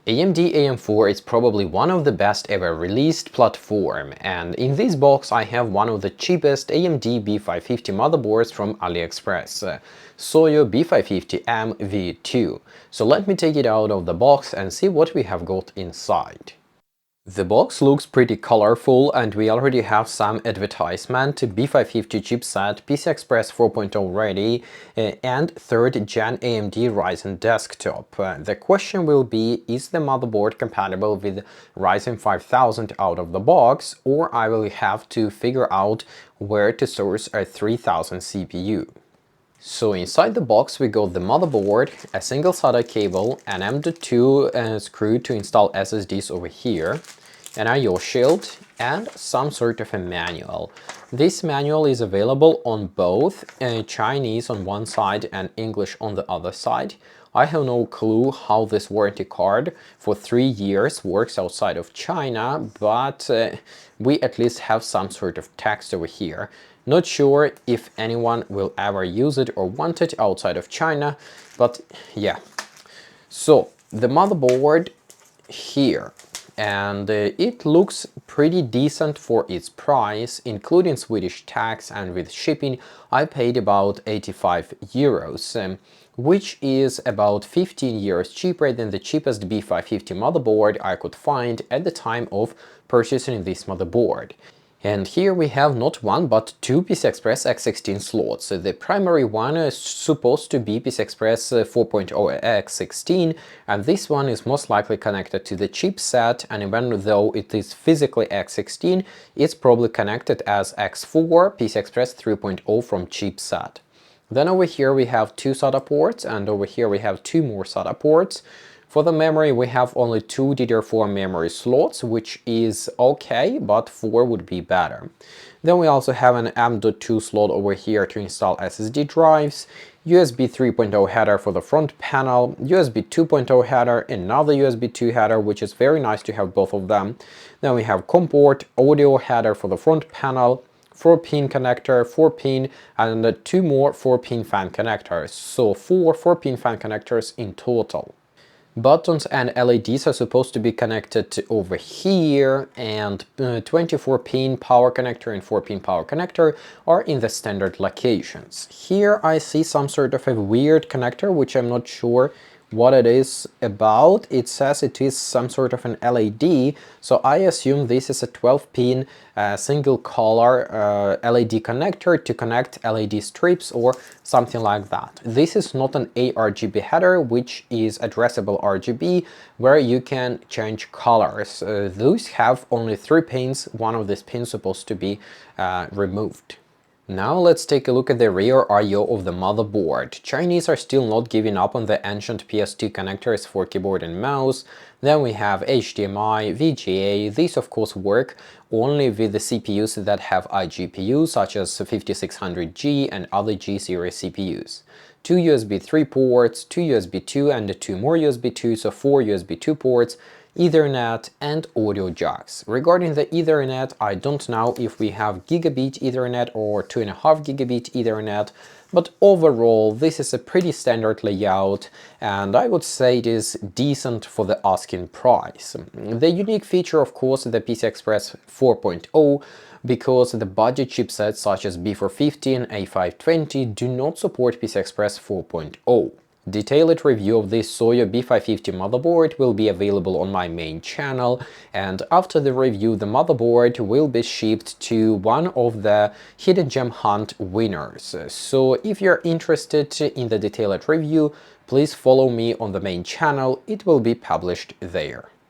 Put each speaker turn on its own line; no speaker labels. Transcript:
AMD AM4 is probably one of the best ever released platform, and in this box I have one of the cheapest AMD B550 motherboards from AliExpress, SOYO B550M V2. So let me take it out of the box and see what we have got inside. The box looks pretty colorful and we already have some advertisement, B550 chipset, PCI Express 4.0 ready and 3rd Gen AMD Ryzen desktop. The question will be, is the motherboard compatible with Ryzen 5000 out of the box, or I will have to figure out where to source a 3000 CPU. So inside the box we got the motherboard, a single SATA cable, an M.2 screw to install SSDs over here, an I/O shield, and some sort of a manual. This manual is available on both Chinese on one side and English on the other side. I have no clue how this warranty card for 3 years works outside of China, but we at least have some sort of text over here. Not sure if anyone will ever use it or want it outside of China, but yeah. So the motherboard here, and it looks pretty decent for its price, including Swedish tax, and with shipping I paid about 85 euros, which is about 15 euros cheaper than the cheapest B550 motherboard I could find at the time of purchasing this motherboard. And here we have not one but two PCI Express X16 slots. The primary one is supposed to be PCI Express 4.0 X16, and this one is most likely connected to the chipset, and even though it is physically X16, it's probably connected as X4 PCI Express 3.0 from chipset. Then over here we have two SATA ports, and over here we have two more SATA ports. For the memory we have only two DDR4 memory slots, which is okay, but 4 would be better. Then we also have an M.2 slot over here to install SSD drives, USB 3.0 header for the front panel, USB 2.0 header, another USB 2 header, which is very nice to have both of them. Then we have COM port, audio header for the front panel, 4-pin connector, 4-pin, and two more 4-pin fan connectors. So 4 4-pin fan connectors in total. Buttons and LEDs are supposed to be connected over here, and 24-pin power connector and 4-pin power connector are in the standard locations. Here I see some sort of a weird connector, which I'm not sure what it is about. It says it is some sort of an LED, so I assume this is a 12-pin single color LED connector to connect LED strips or something like that. This is not an ARGB header, which is addressable RGB, where you can change colors. Those have only 3 pins, one of these pins supposed to be removed. Now let's take a look at the rear I/O of the motherboard. Chinese are still not giving up on the ancient PS2 connectors for keyboard and mouse. Then we have HDMI, VGA. These of course work only with the CPUs that have iGPU, such as 5600G and other G series CPUs. 2 USB 3 ports, 2 USB 2 and 2 more USB 2, so 4 USB 2 ports, Ethernet and audio jacks. Regarding the Ethernet, I don't know if we have gigabit Ethernet or 2.5 gigabit Ethernet, but overall this is a pretty standard layout, and I would say it is decent for the asking price. The unique feature, of course, is the PCI Express 4.0, because the budget chipsets such as B450 and A520 do not support PCI Express 4.0. Detailed review of this SOYO B550 motherboard will be available on my main channel, and after the review the motherboard will be shipped to one of the Hidden Gem Hunt winners. So if you're interested in the detailed review, please follow me on the main channel, it will be published there.